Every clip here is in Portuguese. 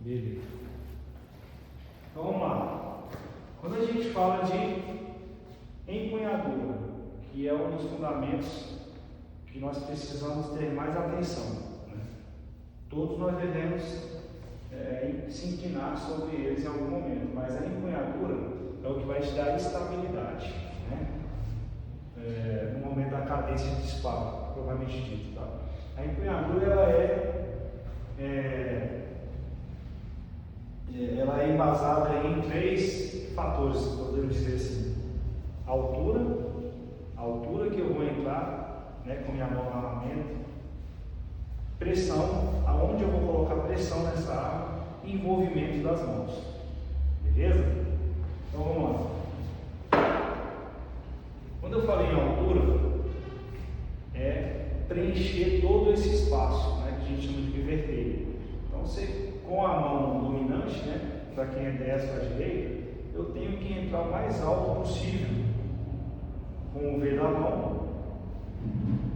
Beleza. Então vamos lá. Quando a gente fala de empunhadura, que é um dos fundamentos que nós precisamos ter mais atenção, né? Todos nós devemos se inclinar sobre eles em algum momento, mas a empunhadura é o que vai te dar estabilidade, né? No momento da cadência de disparo, propriamente dito, tá? A empunhadura ela é embasada em 3 fatores, podemos dizer assim: a altura que eu vou entrar, né, com minha mão no armamento, pressão, aonde eu vou colocar pressão nessa arma, e envolvimento das mãos, beleza? Então vamos lá. Quando eu falei em altura, é preencher todo esse espaço, né, que a gente chama de piverteio. Então você, com a mão dominante, né, para quem é destro à direita, eu tenho que entrar o mais alto possível com o V da mão,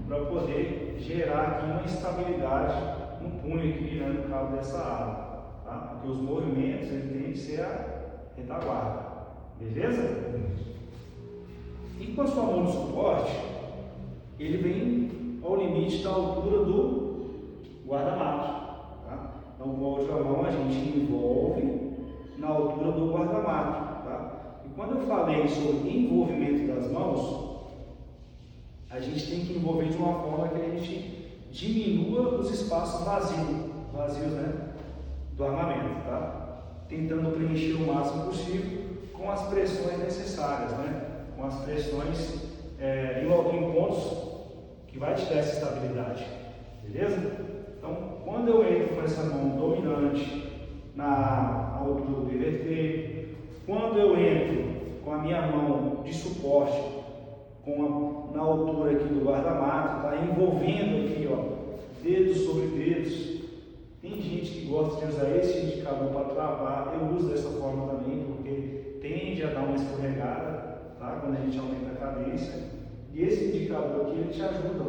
para poder gerar aqui uma estabilidade no punho aqui, né, no cabo dessa arma, tá? Porque os movimentos ele tem que ser a retaguarda, beleza? E com a sua mão de suporte, ele vem ao limite da altura do guarda-mato, tá? Então com a outra mão a gente envolve na altura do guarda-mato, tá? E quando eu falei sobre envolvimento das mãos, a gente tem que envolver de uma forma que a gente diminua os espaços vazios, né, do armamento, tá? Tentando preencher o máximo possível com as pressões necessárias, né? Com as pressões em pontos que vai te dar essa estabilidade, beleza? Então, quando eu entro com essa mão dominante na altura do PVT, quando eu entro com a minha mão de suporte na altura aqui do guarda-mato, tá envolvendo aqui, ó, dedos sobre dedos. Tem gente que gosta de usar esse indicador para travar, eu uso dessa forma também, porque tende a dar uma escorregada, tá? Quando a gente aumenta a cadência. E esse indicador aqui, ele te ajuda, ó,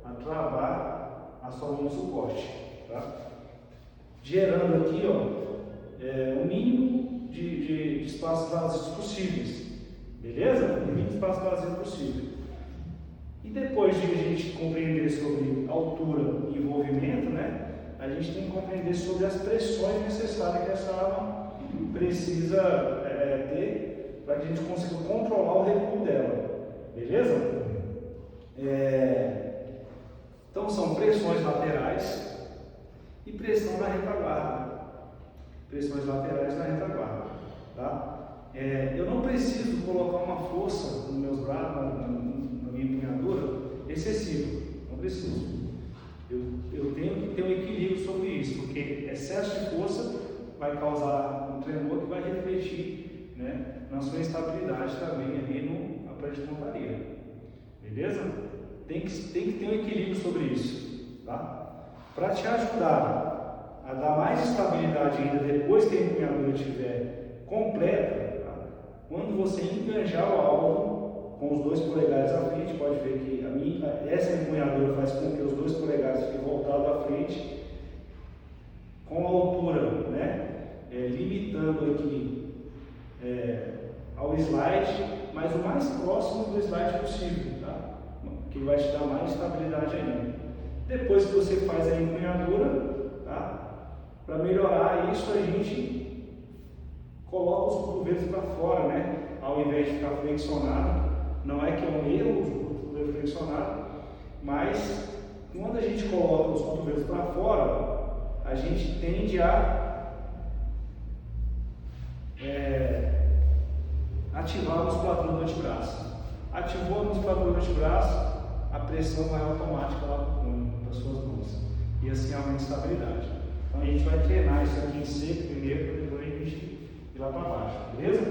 a travar a sua mão de suporte, tá? Gerando aqui, ó, o mínimo de espaços vazios possíveis, beleza? O mínimo de espaço vazio possível. E depois de a gente compreender sobre altura e envolvimento, né, a gente tem que compreender sobre as pressões necessárias que essa arma precisa ter para que a gente consiga controlar o recuo dela, beleza? Então são pressões laterais e pressão na retaguarda. Pressões laterais na retaguarda, tá? Eu não preciso colocar uma força nos meus braços, na minha empunhadura, excessiva, não preciso. Eu tenho que ter um equilíbrio sobre isso, porque excesso de força vai causar um tremor que vai refletir, né, na sua estabilidade também ali no aparelho de pontaria, beleza? Tem que ter um equilíbrio sobre isso, tá? Para te ajudar a dar mais estabilidade ainda depois que a empunhadura estiver completa, tá? Quando você enganjar o alvo com os 2 polegares à frente, pode ver que essa empunhadura faz com que os 2 polegares fiquem voltados à frente, com a altura, né, limitando aqui ao slide, mas o mais próximo do slide possível, tá? Que vai te dar mais estabilidade ainda. Depois que você faz a empunhadura, tá? Para melhorar isso, a gente coloca os cotovelos para fora, né? Ao invés de ficar flexionado. Não é que é um erro o cotovelo flexionado, mas quando a gente coloca os cotovelos para fora, a gente tende a ativar a musculatura do antebraço. Ativou a musculatura do antebraço, a pressão vai automática lá para as suas mãos. E assim aumenta a estabilidade. Então a gente vai treinar isso aqui em seco primeiro, para depois a gente ir lá para baixo, beleza?